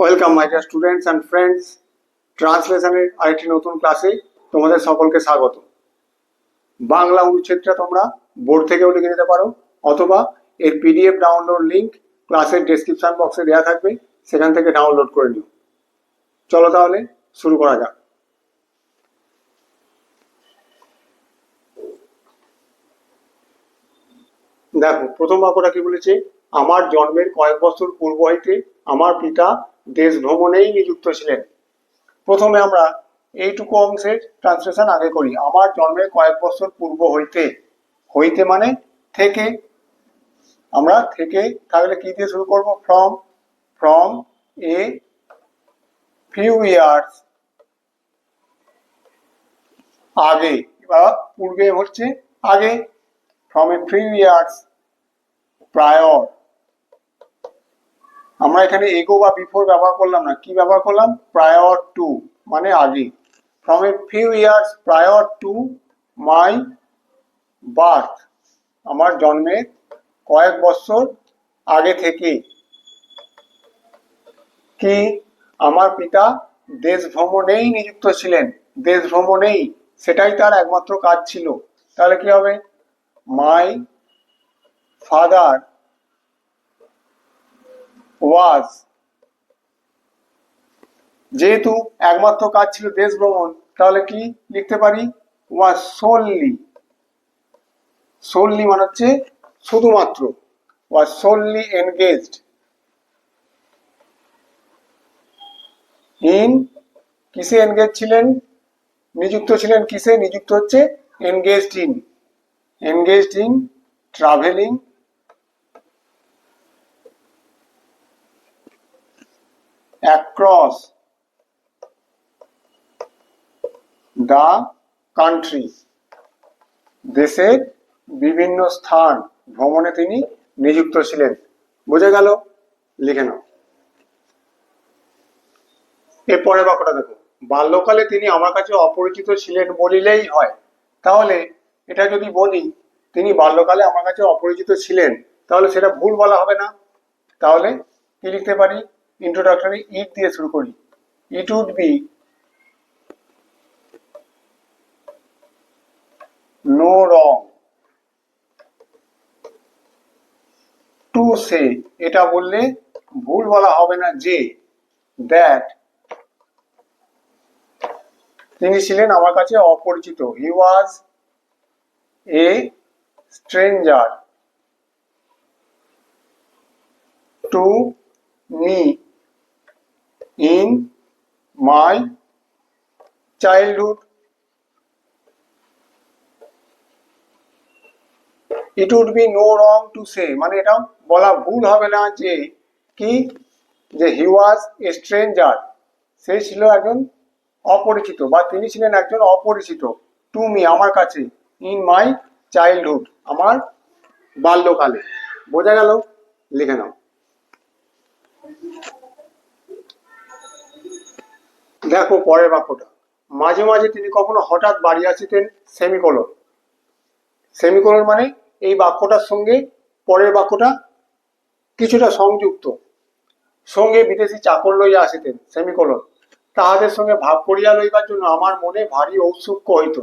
Welcome my dear students and friends. ট্রান্সলেশনের আরেকটি নতুন ক্লাসে তোমাদের সকলকে স্বাগত। বাংলা অনুচ্ছেদটা তোমরা বোর্ড থেকেও লিখে নিতে পারো, অথবা এর পিডিএফ ডাউনলোড লিঙ্ক ক্লাসের ডেসক্রিপশন বক্সে দেওয়া থাকবে, সেখান থেকে ডাউনলোড করে নিও। চলো তাহলে শুরু করা যাক। দেখো, প্রথম বাক্যটা কি বলেছে? আমার জন্মের কয়েক বছর পূর্ব হইতে আমার পিতা দেশ ভ্রমণেই নিযুক্ত ছিলেন। প্রথমে আমরা এইটুকু অংশের ট্রান্সলেশন আগে করি। আমার জন্মের কয়েক বছর পূর্ব হইতে, হইতে মানে থেকে। আমরা থেকে তাহলে কি দিয়ে শুরু করব? ফ্রম এ ফিউ ইয়ার্স, আগে বা পূর্বে হচ্ছে আগে। From a few years, prior. আমরা এখানে এগো বা বিফোর ব্যবহার করলাম না, কি ব্যবহার করলাম? প্রায়র টু মানে আগে। From a few years prior to my birth, আমার জন্মের কয়েক বছর আগে থেকে কি আমার পিতা দেশ ভ্রমণেই নিযুক্ত ছিলেন। দেশ ভ্রমণেই, সেটাই তার একমাত্র কাজ ছিল। তাহলে কি হবে? মাই ফাদার ওয়াজ, যেহেতু একমাত্র কাজ ছিল দেশ ভ্রমণ, তাহলে কি লিখতে পারি? ওয়াজ সোললি। সোললি মানে হচ্ছে শুধুমাত্র। ওয়াজ সোললি এনগেজড ইন, কিসে এনগেজ ছিলেন? নিযুক্ত ছিলেন কিসে? নিযুক্ত হচ্ছে engaged in, engaged in travelling across the country, দেশের বিভিন্ন স্থান ভ্রমণে তিনি নিযুক্ত ছিলেন। বোঝা গেল? লিখে নাও। এরপরে বাক্যটা দেখো, বাল্যকালে তিনি আমার কাছে অপরিচিত ছিলেন বলিলেই হয়। তাহলে এটা যদি বলি তিনি বাল্যকালে আমার কাছে অপরিচিত ছিলেন, তাহলে সেটা ভুল বলা হবে না। তাহলে কি লিখতে পারি? ইন্ট্রোডাক্টরি ইট দিয়ে শুরু করি। It would be no wrong to say, এটা বললে ভুল বলা হবে না যে দ্যাট তিনি ছিলেন আমার কাছে অপরিচিত। He was a stranger to me in my childhood. It would be no wrong to say মানে এটা বলা ভুল হবে না যে কি, যে হি ওয়াজ এ স্ট্রেঞ্জার, সে ছিল একজন অপরিচিত বা তিনি ছিলেন একজন অপরিচিত। টু মি আমার কাছে, ইন মাই চাইল্ডহুড আমার বাল্যকালে। বোঝা গেল? লিখে নাও। দেখো পরের বাক্যটা, মাঝে মাঝে তিনি কখনো হঠাৎ বাড়ি আসিতেন, সেমিকোলন। সেমিকোলন মানে এই বাক্যটার সঙ্গে পরের বাক্যটা কিছুটা সংযুক্ত। সঙ্গে বিদেশি চাকর লইয়া আসিতেন, সেমিকোলন। তাহাদের সঙ্গে ভাব করিয়া লইবার জন্য আমার মনে ভারী ঔৎসুক্য হইত।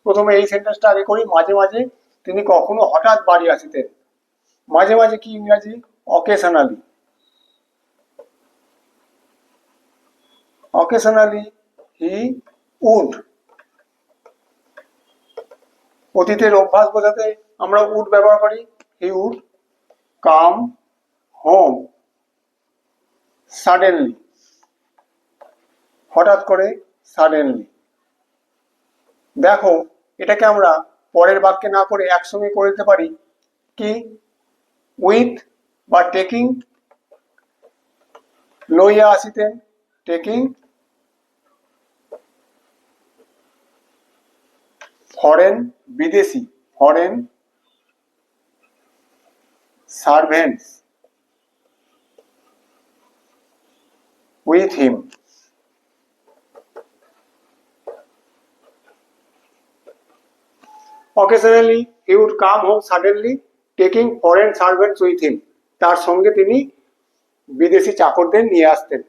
প্রথমে এই সেন্টেন্সটা আগে করি। মাঝে মাঝে তিনি কখনো হঠাৎ বাড়ি আসিতেন। মাঝে মাঝে কি ইংরাজি? অকেশনালি। Occasionally he would. অতীতের অভ্যাস বোঝাতে আমরা উড ব্যবহার করি। He would come home suddenly, হঠাৎ করে, সাডেনলি। দেখো এটাকে আমরা পরের বাক্যে না করে একসঙ্গে করে দিতে পারি কি? উইথ বা টেকিং। লইয়া আসিতেন, টেকিং। ফরেন বিদেশি, foreign servants with him. Occasionally he would come home suddenly, taking foreign servants with him. তার সঙ্গে তিনি বিদেশি চাকরদের নিয়ে আসতেন।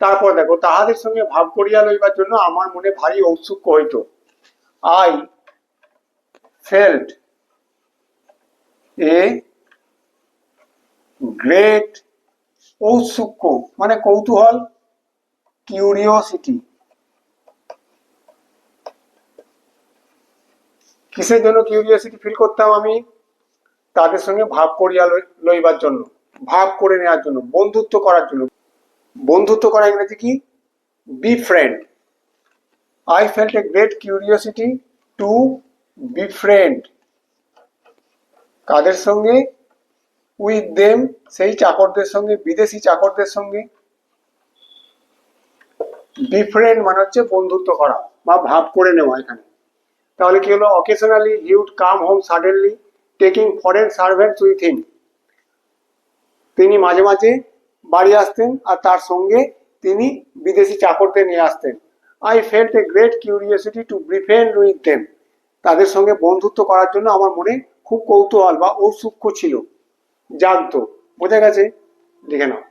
তারপর দেখো, তাহাদের সঙ্গে ভাব করিয়া লইবার জন্য আমার মনে ভারী ঔৎসুক্য হইত। আই ফেল্ট এ গ্রেট ঔৎসুক্য মানে কৌতূহল, কিউরিওসিটি। কিসের জন্য কিউরিওসিটি ফিল করতাম আমি? তাদের সঙ্গে ভাব করিয়া লইবার জন্য, ভাব করে নেওয়ার জন্য, বন্ধুত্ব করার জন্য। বন্ধুত্ব করা ইংরেজি কি? Befriend. I felt a great curiosity to befriend. কাদের সঙ্গে? উইথ দেম, সেই চাকরদের সঙ্গে, বিদেশি চাকরদের সঙ্গে। বিফ্রেন্ড মানে হচ্ছে বন্ধুত্ব করা বা ভাব করে নেওয়া এখানে। তাহলে কি হলো? Occasionally he would come home suddenly taking foreign servants with him. তিনি মাঝে মাঝে বাড়ি আসতেন আর তার সঙ্গে তিনি বিদেশি চাকরদের নিয়ে আসতেন। I felt a great curiosity to befriend with them. তাদের সঙ্গে বন্ধুত্ব করার জন্য আমার মনে খুব কৌতূহল বা ঔৎসুক্য ছিল, জাগতো। বোঝা গেছে? দেখে নাও।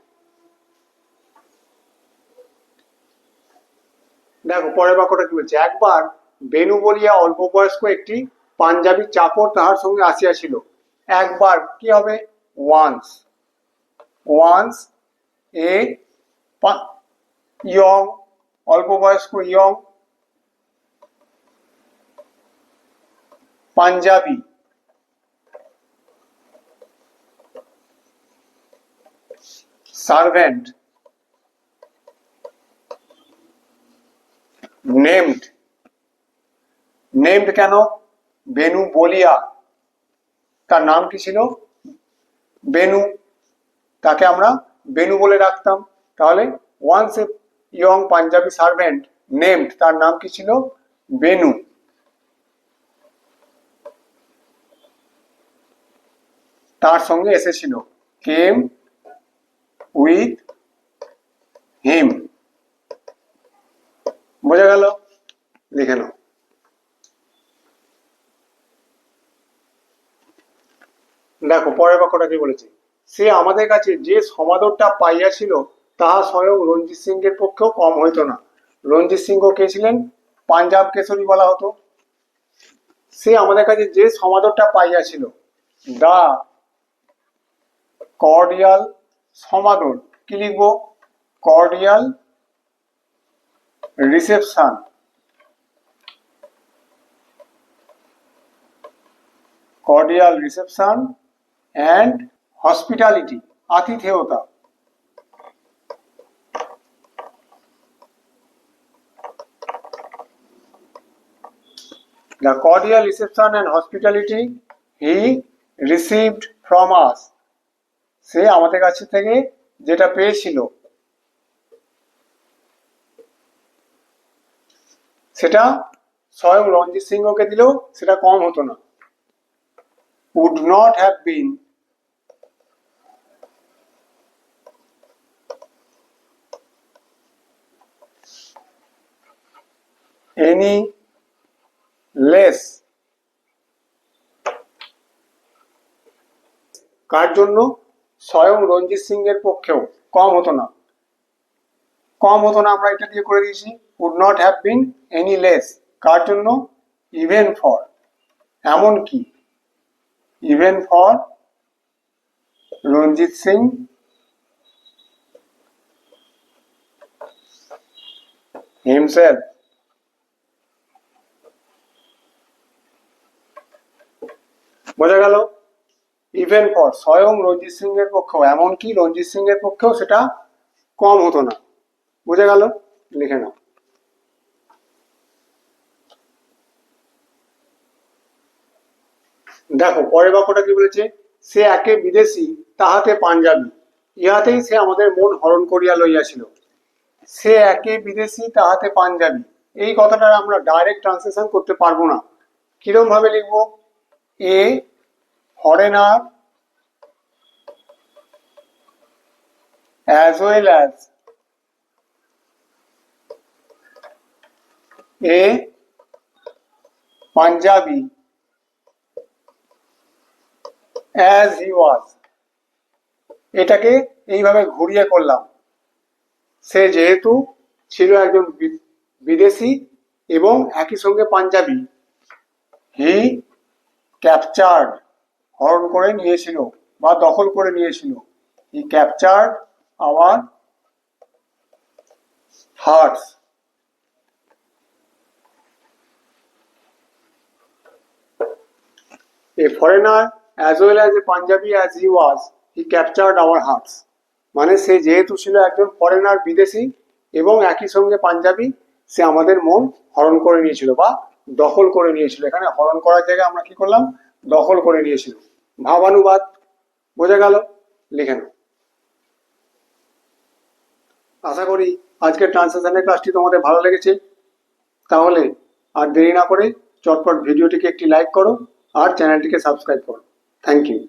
দেখো পরের বাক্যটা কি বলছে। একবার বেনু বলিয়া অল্প বয়স্ক একটি পাঞ্জাবি চাকর তাহার সঙ্গে আসিয়াছিল। একবার কি হবে? ওয়ান্স। ওয়ান্স এ ইয়ং, অল্প বয়স্ক young Punjabi servant named. Named কেন? বেনু বলিয়া, তার নাম কি ছিল? বেনু। তাকে আমরা বেনু বলে ডাকতাম। তাহলে once a young Punjabi servant named, তার নাম কি ছিল? বেনু। তার সঙ্গে এসেছিল, কেম উইথ হিম। বোঝা গেল? লিখে নাও। দেখো পরের বাক্যটা কি বলেছে। সে আমাদের কাছে যে সমাদরটা পাইয়াছিল তাহা স্বয়ং রঞ্জিত সিংহের পক্ষেও কম হইত না। রঞ্জিত সিংহ কে ছিলেন? পাঞ্জাব কেশরী বলা হতো। সে আমাদের কাছে যে সমাদরটা পাইয়াছিল, দা কর্ডিয়াল, সমাদর কি লিখবো? Cordial reception, cordial reception and hospitality, আতিথেয়তা। The cordial reception and hospitality he received from us. সে আমাদের কাছ থেকে যেটা পেয়েছিল সেটা স্বয়ং রঞ্জিত সিংহকে দিলেও সেটা কম হতো না। would not have been any less। কার জন্য? স্বয়ং রঞ্জিত সিংহের পক্ষেও কম হতো না। কম হতো না আমরা এটা দিয়ে করে দিয়েছি। would not have been any less, কার জন্য? even for, এমন কি, even for Ranjit Singh himself। বোঝা গেল? ইভেন ফর, স্বয়ং রঞ্জিত সিংহের পক্ষেও, এমনকি রঞ্জিত সিংহের পক্ষেও সেটা কম হতো না। বুঝে গেল? লিখে নাও। দেখো পরের বাক্যটা কি বলেছে। সে একে বিদেশি তাহাতে পাঞ্জাবি, ইহাতেই সে আমাদের মন হরণ করিয়া লইয়াছিল। সে একে বিদেশি তাহাতে পাঞ্জাবি, এই কথাটা আমরা ডাইরেক্ট ট্রান্সলেশন করতে পারবো না। কিরকম ভাবে লিখবো? A foreigner as well as a Punjabi as he was। এটাকে এইভাবে ঘুরিয়ে করলাম। সে যেহেতু ছিল একজন বিদেশি এবং একই সঙ্গে পাঞ্জাবি, হি ক্যাপচার্ড, হরণ করে নিয়েছিল বা দখল করে নিয়েছিল, he captured our hearts. A foreigner as well as a Punjabi as he was, he captured our hearts. মানে সে যেহেতু ছিল একজন ফরেনার, বিদেশি এবং একই সঙ্গে পাঞ্জাবি, সে আমাদের মন হরণ করে নিয়েছিল বা দখল করে নিয়েছিল। এখানে হরণ করার জায়গায় আমরা কি করলাম, দখল করে নিয়েছিল। ভাবানুবাদ বোঝা গেল, লিখে নাও। আশা করি আজকের ট্রান্সলেশনের ক্লাসটি তোমাদের ভালো লেগেছে। তাহলে আর দেরি না করে চটপট ভিডিওটিকে একটি লাইক করো আর চ্যানেলটিকে সাবস্ক্রাইব করো। Thank you.